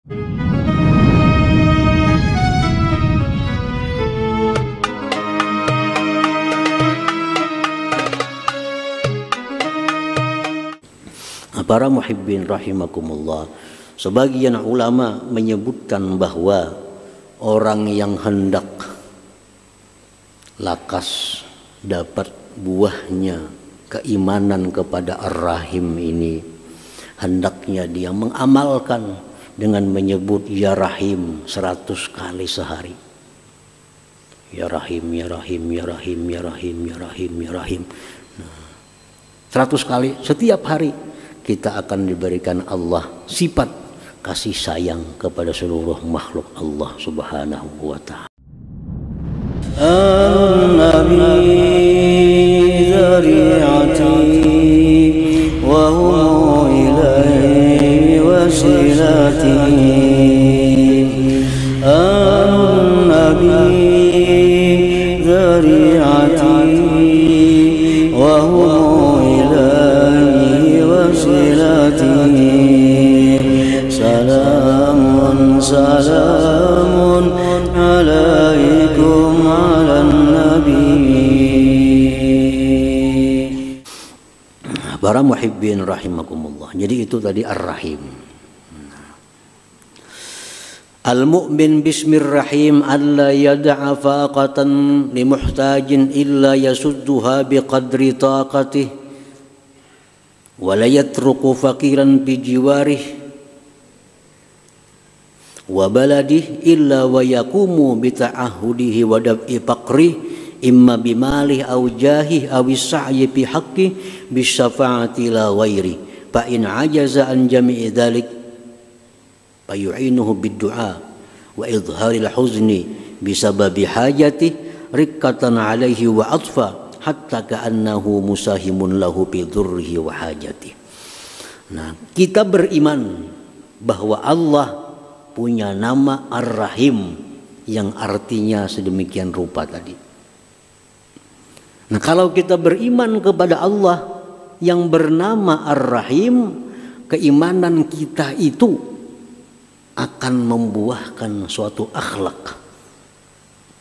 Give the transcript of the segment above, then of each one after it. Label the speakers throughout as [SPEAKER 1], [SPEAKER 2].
[SPEAKER 1] Para muhibbin rahimakumullah, sebagian ulama menyebutkan bahwa orang yang hendak lakas dapat buahnya keimanan kepada Ar-Rahim ini, hendaknya dia mengamalkan dengan menyebut Ya Rahim 100 kali sehari. Ya Rahim, Ya Rahim, Ya Rahim, Ya Rahim, Ya Rahim, Ya Rahim. 100 kali setiap hari kita akan diberikan Allah sifat kasih sayang kepada seluruh makhluk Allah Subhanahu wa ta'ala. An-Nabi dzari'ati wa huwa ilaihi wasilati. An-Nabi dzari'ati wa huwa salamun salamun alaikum ala nabi. Para muhibbin rahimakumullah. Jadi itu tadi Ar-Rahim. Al-mu'min bismir rahim alla yad'a faqatan limuhtajin illa yasudduha biqadri taqatih wa la yatruku faqiran bijiwarih wa baladih illa wa yaqumu bita'ahudihi wa dab'i faqrih imma bimalih aw jahih aw sa'yi fi haqqi bisyafa'ati la ghairi fa in ajaza an jami'i dzalik fa yu'inuhu bid-du'a wa idharil huzni bisababi hajati riqqatan 'alaihi wa atfa hatta ka'annahu musahimun lahu bi dhurrihi wa hajati. Nah, kita beriman bahwa Allah punya nama Ar-Rahim yang artinya sedemikian rupa tadi. Nah, kalau kita beriman kepada Allah yang bernama Ar-Rahim, keimanan kita itu akan membuahkan suatu akhlak.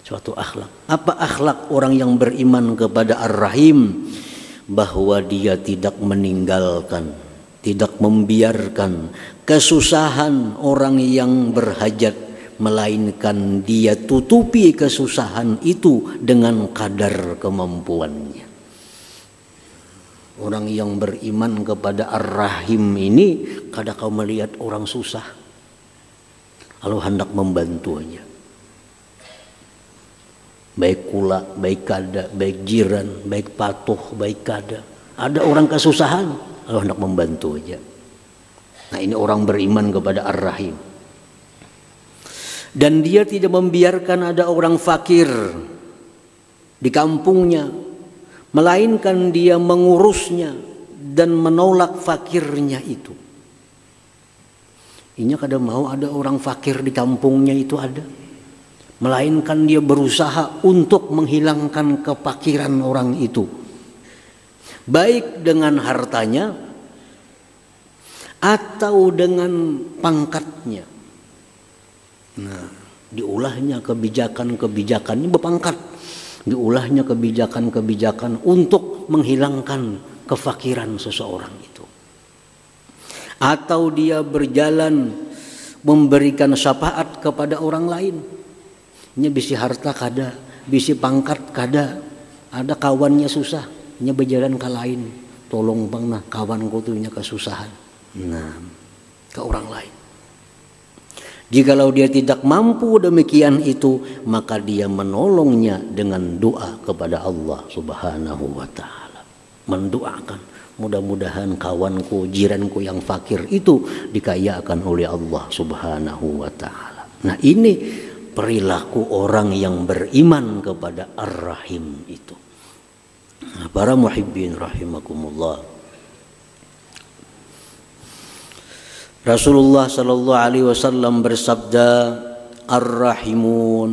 [SPEAKER 1] Suatu akhlak. Apa akhlak orang yang beriman kepada Ar-Rahim? Bahwa dia tidak meninggalkan, tidak membiarkan kesusahan orang yang berhajat, melainkan dia tutupi kesusahan itu dengan kadar kemampuannya. Orang yang beriman kepada Ar-Rahim ini, kadang kau melihat orang susah, lalu hendak membantunya. Baik kula, baik kada, baik jiran, baik patuh, baik kada. Ada orang kesusahan, lalu hendak membantu aja. Nah, ini orang beriman kepada Ar-Rahim. Dan dia tidak membiarkan ada orang fakir di kampungnya, melainkan dia mengurusnya dan menolak fakirnya itu. Ini kadang mau ada orang fakir di kampungnya itu ada, melainkan dia berusaha untuk menghilangkan kefakiran orang itu, baik dengan hartanya atau dengan pangkatnya. Nah, diulahnya kebijakan-kebijakannya berpangkat, diulahnya kebijakan-kebijakan untuk menghilangkan kefakiran seseorang itu. Atau dia berjalan memberikan syafaat kepada orang lain. Nya bisi harta kada, bisi pangkat kada, ada kawannya susah, nya berjalan ke lain, tolong bang nah kawanku tuh nya kesusahan, nah ke orang lain. Jikalau dia tidak mampu demikian itu, maka dia menolongnya dengan doa kepada Allah Subhanahu wa ta'ala, mendoakan mudah-mudahan kawanku, jiranku yang fakir itu dikayakan oleh Allah Subhanahu wa ta'ala. Nah, ini perilaku orang yang beriman kepada Ar-Rahim itu. Nah, para muhibbin rahimakumullah, Rasulullah sallallahu alaihi wasallam bersabda, Ar-Rahimun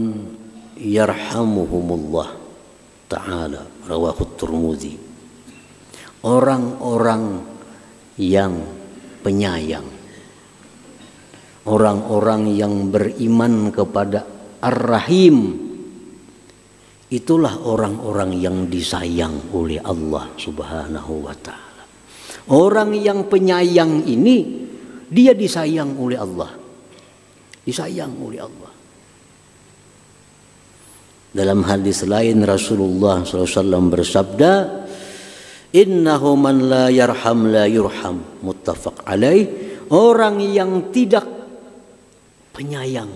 [SPEAKER 1] yarhamuhumullah ta'ala, rawahu Tirmidzi. Orang-orang yang penyayang, orang-orang yang beriman kepada Ar-Rahim, itulah orang-orang yang disayang oleh Allah Subhanahu wa ta'ala. Orang yang penyayang ini, dia disayang oleh Allah. Disayang oleh Allah. Dalam hadis lain Rasulullah SAW bersabda, innahu man la yarham la yurham, muttafaq alaih. Orang yang tidak penyayang,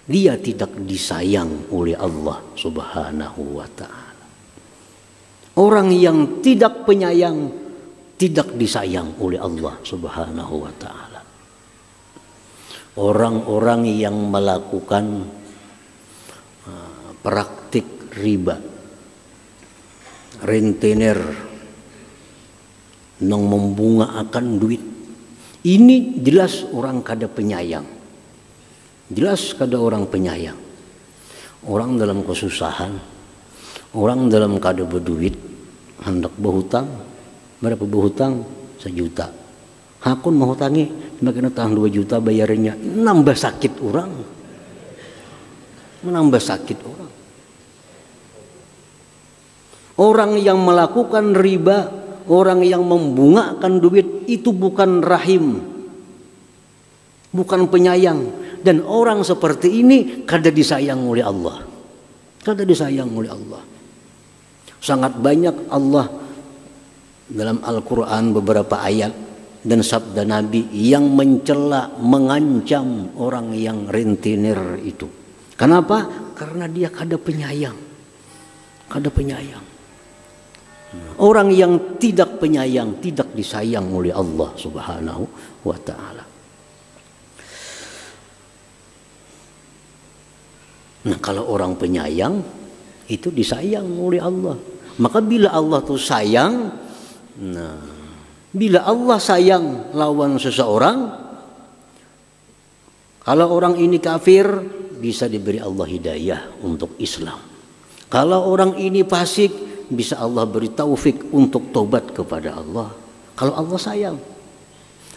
[SPEAKER 1] dia tidak disayang oleh Allah Subhanahu wa ta'ala. Orang yang tidak penyayang tidak disayang oleh Allah Subhanahu wa ta'ala. Orang-orang yang melakukan praktik riba, rentenir, nang membunga akan duit, ini jelas orang kada penyayang. Jelas kada orang penyayang. Orang dalam kesusahan, orang dalam kada berduit, hendak berhutang. Berapa berhutang? 1 juta. Hakun mau hutangi, makin tahan 2 juta bayarnya, nambah sakit orang. Menambah sakit orang. Orang yang melakukan riba, orang yang membungakan duit, itu bukan rahim, bukan penyayang. Dan orang seperti ini kada disayang oleh Allah. Kada disayang oleh Allah. Sangat banyak Allah dalam Al-Quran beberapa ayat dan sabda Nabi yang mencela, mengancam orang yang rentenir itu. Kenapa? Karena dia kada penyayang. Kada penyayang. Orang yang tidak penyayang tidak disayang oleh Allah Subhanahu wa ta'ala. Nah, kalau orang penyayang itu disayang oleh Allah. Maka bila Allah tuh sayang, nah, bila Allah sayang lawan seseorang, kalau orang ini kafir, bisa diberi Allah hidayah untuk Islam. Kalau orang ini fasik, bisa Allah beri taufik untuk tobat kepada Allah. Kalau Allah sayang.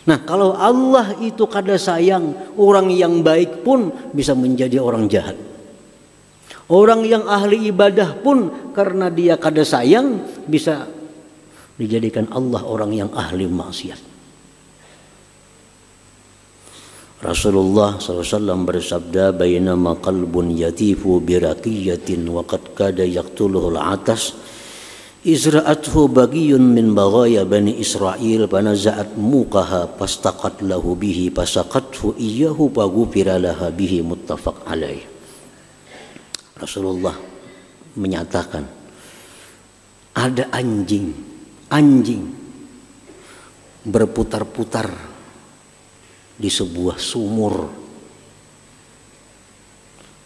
[SPEAKER 1] Nah, kalau Allah itu kada sayang, orang yang baik pun bisa menjadi orang jahat. Orang yang ahli ibadah pun karena dia kada sayang, bisa dijadikan Allah orang yang ahli maksiat. Rasulullah SAW bersabda, bainama qalbun yatifu biraqiyatin wa qad kada yaqtuluhu al-atas izra'athu bagiyun min baghaya bani Israel panaza'at muqaha fastaqat lahu bihi fasaqathu iyyahu faghufira laha bihi, muttafaq alaih. Rasulullah menyatakan ada anjing berputar-putar di sebuah sumur,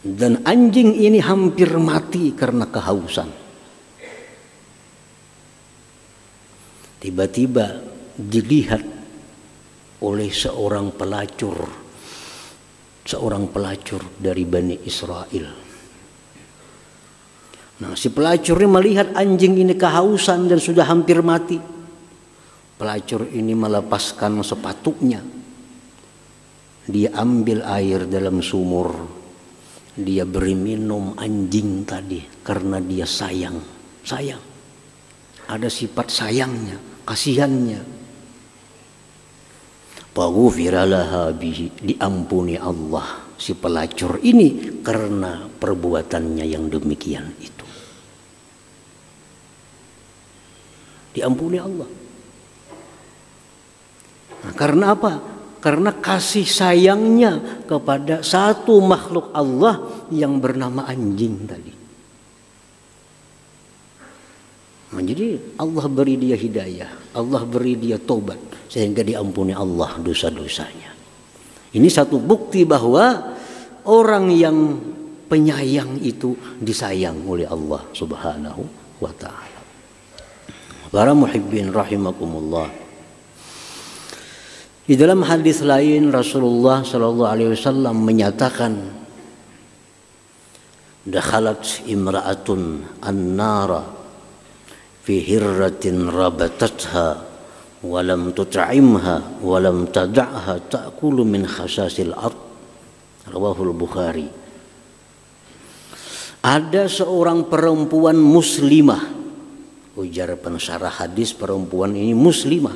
[SPEAKER 1] dan anjing ini hampir mati karena kehausan. Tiba-tiba dilihat oleh seorang pelacur dari Bani Israel. Nah, si pelacur ini melihat anjing ini kehausan dan sudah hampir mati. Pelacur ini melepaskan sepatunya. Dia ambil air dalam sumur. Dia beri minum anjing tadi karena dia sayang. Sayang. Ada sifat sayangnya, kasihannya. Faghufira laha bihi, diampuni Allah si pelacur ini karena perbuatannya yang demikian itu. Diampuni Allah. Nah, karena apa? Karena kasih sayangnya kepada satu makhluk Allah yang bernama anjing tadi. Nah, jadi Allah beri dia hidayah, Allah beri dia tobat sehingga diampuni Allah dosa-dosanya. Ini satu bukti bahwa orang yang penyayang itu disayang oleh Allah Subhanahu wa ta'ala. Para muhibbin rahimakumullah. Di dalam hadis lain Rasulullah sallallahu alaihi wasallam menyatakan, dakhalat imra'atun an-nara fi hirratin rabatatha walam tut'imha walam tad'ha ta'kulu min khasasil ard. Rawahul Bukhari. Ada seorang perempuan muslimah, ujar pensyarah hadis, perempuan ini muslimah,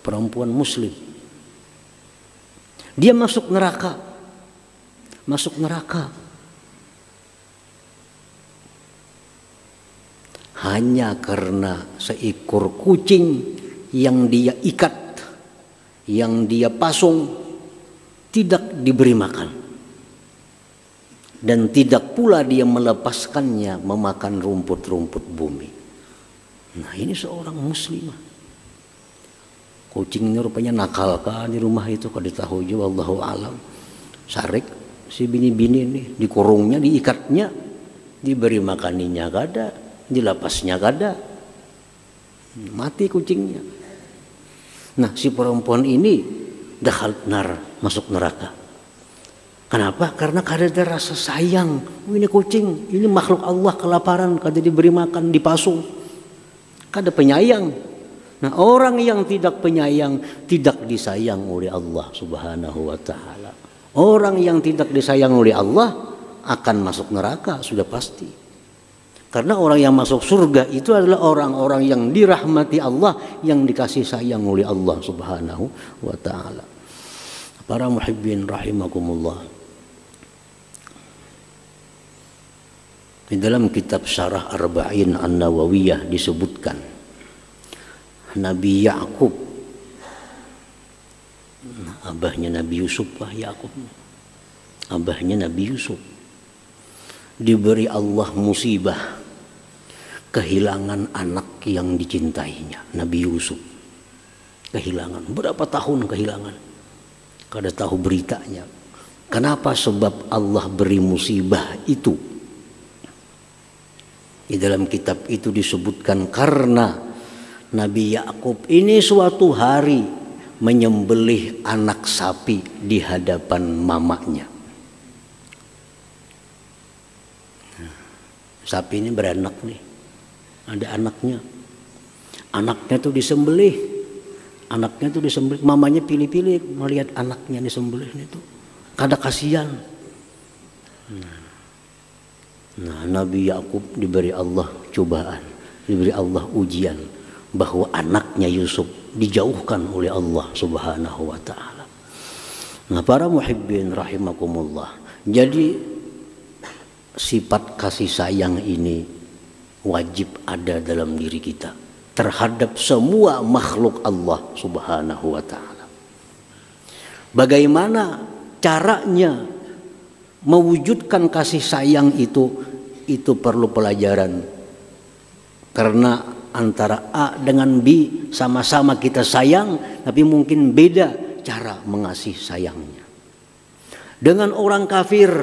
[SPEAKER 1] perempuan muslim. Dia masuk neraka, hanya karena seekor kucing yang dia ikat, yang dia pasung, tidak diberi makan, dan tidak pula dia melepaskannya memakan rumput-rumput bumi. Nah, ini seorang muslimah. Kucingnya rupanya nakal kan di rumah itu, kalau ditahu juga wallahu alam. Sarik si bini-bini ini, dikurungnya, diikatnya, diberi makaninya kada, dilepasnya kada, mati kucingnya. Nah, si perempuan ini dakhal nar, masuk neraka. Kenapa? Karena kada ada rasa sayang. Ini kucing, ini makhluk Allah, kelaparan, kada diberi makan, dipasung, kada penyayang. Nah, orang yang tidak penyayang tidak disayang oleh Allah Subhanahu wa ta'ala. Orang yang tidak disayang oleh Allah akan masuk neraka, sudah pasti. Karena orang yang masuk surga itu adalah orang-orang yang dirahmati Allah, yang dikasih sayang oleh Allah Subhanahu wa ta'ala. Para muhibbin rahimakumullah. Di dalam kitab Syarah Arba'in An-Nawawiyah disebutkan Nabi Yakub, abahnya Nabi Yusuf, Yakub, abahnya Nabi Yusuf, diberi Allah musibah, kehilangan anak yang dicintainya. Nabi Yusuf kehilangan, berapa tahun kehilangan, kada tahu beritanya. Kenapa? Sebab Allah beri musibah itu. Di dalam kitab itu disebutkan karena Nabi Yakub ini suatu hari menyembelih anak sapi di hadapan mamanya. Sapi ini beranak nih, ada anaknya. Anaknya tuh disembelih, mamanya pilih-pilih melihat anaknya disembelih itu, kada kasihan. Nah, Nabi Yakub diberi Allah cobaan, diberi Allah ujian, bahwa anaknya Yusuf dijauhkan oleh Allah Subhanahu wa ta'ala. Nah, para muhibbin rahimakumullah, jadi sifat kasih sayang ini wajib ada dalam diri kita terhadap semua makhluk Allah Subhanahu wa ta'ala. Bagaimana caranya mewujudkan kasih sayang itu perlu pelajaran. Karena antara A dengan B sama-sama kita sayang, tapi mungkin beda cara mengasihi sayangnya. Dengan orang kafir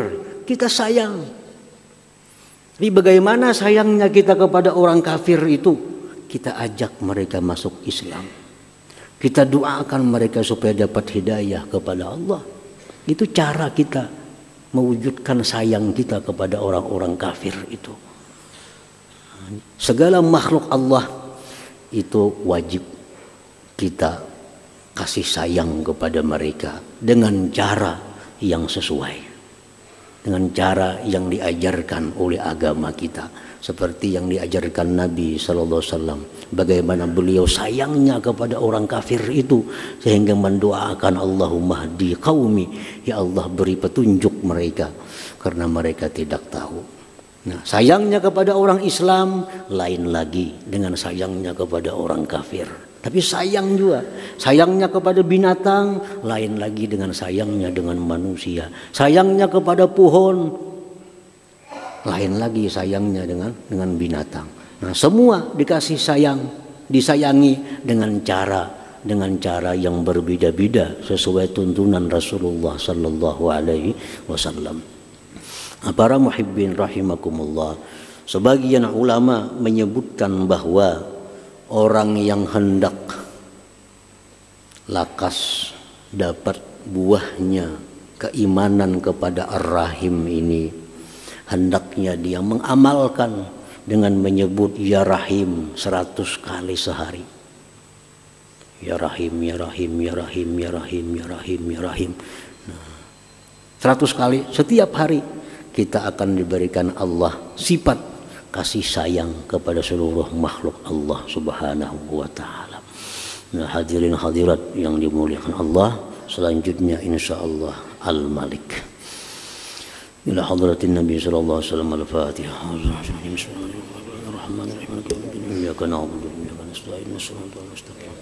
[SPEAKER 1] kita sayang, tapi bagaimana sayangnya kita kepada orang kafir itu? Kita ajak mereka masuk Islam, kita doakan mereka supaya dapat hidayah kepada Allah. Itu cara kita mewujudkan sayang kita kepada orang-orang kafir itu. Segala makhluk Allah itu wajib kita kasih sayang kepada mereka dengan cara yang sesuai, dengan cara yang diajarkan oleh agama kita, seperti yang diajarkan Nabi Sallallahu Alaihi Wasallam. Bagaimana beliau sayangnya kepada orang kafir itu sehingga mendoakan Allahumma hdi qaumi, ya Allah beri petunjuk mereka karena mereka tidak tahu. Nah, sayangnya kepada orang Islam lain lagi dengan sayangnya kepada orang kafir. Tapi sayang juga, sayangnya kepada binatang lain lagi dengan sayangnya dengan manusia. Sayangnya kepada pohon lain lagi sayangnya dengan binatang. Nah, semua dikasih sayang, disayangi dengan cara yang berbeda-beda sesuai tuntunan Rasulullah sallallahu alaihi wasallam. Para muhibbin rahimakumullah, sebagian ulama menyebutkan bahwa orang yang hendak lakas dapat buahnya keimanan kepada Ar-Rahim ini, hendaknya dia mengamalkan dengan menyebut Ya Rahim 100 kali sehari. Ya Rahim, Ya Rahim, Ya Rahim, Ya Rahim, Ya Rahim, Ya Rahim. 100 kali setiap hari kita akan diberikan Allah sifat kasih sayang kepada seluruh makhluk Allah Subhanahu wa taala. Nah, hadirin hadirat yang dimuliakan Allah, selanjutnya insyaallah Al-Malik. Ila hadratin Nabi sallallahu alaihi wasallam al-Fatihah. Bismillahirrahmanirrahim. Iyyaka na'budu wa iyyaka nasta'in. Shiratal mustaqim.